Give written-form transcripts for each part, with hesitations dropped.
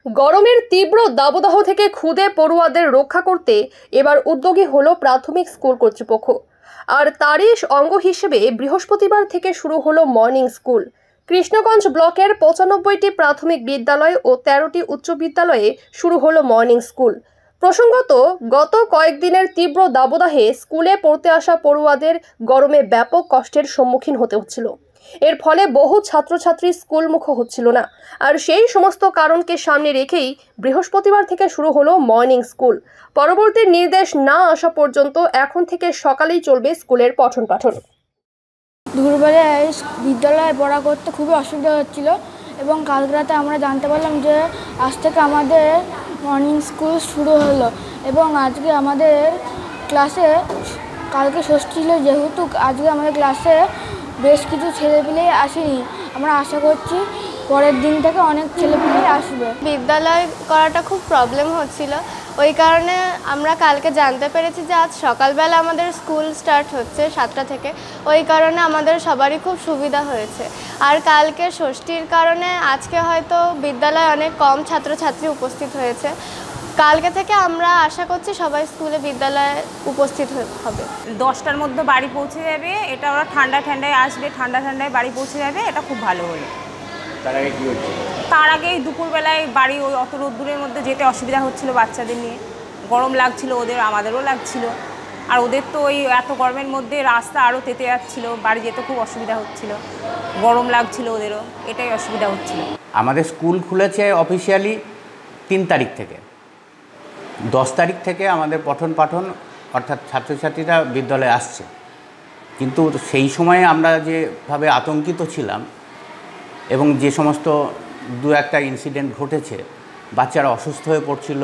গরমের তীব্র দাবদাহ থেকে খুদে পড়ুয়াদের রক্ষা করতে এবার উদ্যোগী হলো প্রাথমিক স্কুল কর্তৃপক্ষ। আর তারই অঙ্গ হিসেবে বৃহস্পতিবার থেকে শুরু হলো মর্নিং স্কুল। কৃষ্ণগঞ্জ ব্লকের ৯৫টি প্রাথমিক বিদ্যালয় ও ১৩টি উচ্চ বিদ্যালয়ে শুরু হলো মর্নিং স্কুল। প্রসঙ্গত, গত কয়েকদিনের তীব্র দাবদাহে স্কুলে পড়তে আসা পড়ুয়াদের গরমে ব্যাপক কষ্টের সম্মুখীন হতে হচ্ছিল। এর ফলে বহু ছাত্রছাত্রী স্কুলমুখ হচ্ছিল না। আর সেই সমস্ত কারণকে সামনে রেখেই বৃহস্পতিবার থেকে শুরু হলো মর্নিং স্কুল। পরবর্তী নির্দেশ না আসা পর্যন্ত এখন থেকে সকালেই চলবে স্কুলের পঠন পাঠন। দুপুরবেলায় বিদ্যালয়ে পড়া করতে খুবই অসুবিধা হচ্ছিল এবং কাল রাতে আমরা জানতে পারলাম যে আজ থেকে আমাদের মর্নিং স্কুল শুরু হলো এবং আজকে আমাদের ক্লাসে কালকে ষষ্ঠী ছিল, যেহেতু আজকে আমাদের ক্লাসে বেশ কিছু ছেলেপিলেই আসেনি। আমরা আশা করছি পরের দিন থেকে অনেক ছেলেপিলেই আসবে। বিদ্যালয় করাটা খুব প্রবলেম হচ্ছিল, ওই কারণে আমরা কালকে জানতে পেরেছি যে আজ সকালবেলা আমাদের স্কুল স্টার্ট হচ্ছে ৭টা থেকে। ওই কারণে আমাদের সবারই খুব সুবিধা হয়েছে। আর কালকে ষষ্ঠীর কারণে আজকে হয়তো বিদ্যালয়ে অনেক কম ছাত্রছাত্রী উপস্থিত হয়েছে। কালকে থেকে আমরা আশা করছি সবাই স্কুলে বিদ্যালয়ে উপস্থিত হবে। 10টার মধ্যে বাড়ি পৌঁছে যাবে, এটা ওরা ঠান্ডায় আসবে, ঠান্ডায় বাড়ি পৌঁছে যাবে, এটা খুব ভালো হলো। তার আগে দুপুরবেলায় বাড়ি ওই অত রোদ্দুরের মধ্যে যেতে অসুবিধা হচ্ছিল বাচ্চাদের নিয়ে, গরম লাগছিল ওদের, আমাদেরও লাগছিল। আর ওদের তো ওই এত গরমের মধ্যে রাস্তা আরও তেতে যাচ্ছিল, বাড়ি যেতে খুব অসুবিধা হচ্ছিল, গরম লাগছিল ওদেরও, এটাই অসুবিধা হচ্ছিল। আমাদের স্কুল খুলেছে অফিসিয়ালি 3 তারিখ থেকে। 10 তারিখ থেকে আমাদের পঠন পাঠন অর্থাৎ ছাত্রছাত্রীরা বিদ্যালয়ে আসছে, কিন্তু সেই সময়ে আমরা যেভাবে আতঙ্কিত ছিলাম এবং যে সমস্ত দু একটা ইনসিডেন্ট ঘটেছে, বাচ্চারা অসুস্থ হয়ে পড়ছিল,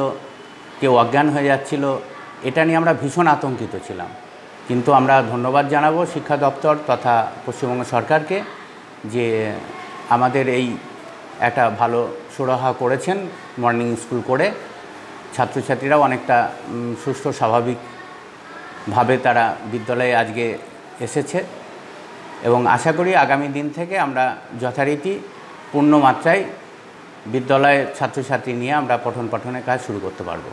কেউ অজ্ঞান হয়ে যাচ্ছিল, এটা নিয়ে আমরা ভীষণ আতঙ্কিত ছিলাম। কিন্তু আমরা ধন্যবাদ জানাবো শিক্ষা দপ্তর তথা পশ্চিমবঙ্গ সরকারকে যে আমাদের এই একটা ভালো সুরাহা করেছেন মর্নিং স্কুল করে। ছাত্রছাত্রীরাও অনেকটা সুষ্ঠু স্বাভাবিকভাবে তারা বিদ্যালয়ে আজকে এসেছে এবং আশা করি আগামী দিন থেকে আমরা যথারীতি পূর্ণমাত্রায় বিদ্যালয়ের ছাত্রছাত্রী নিয়ে আমরা পঠন পাঠনের কাজ শুরু করতে পারব।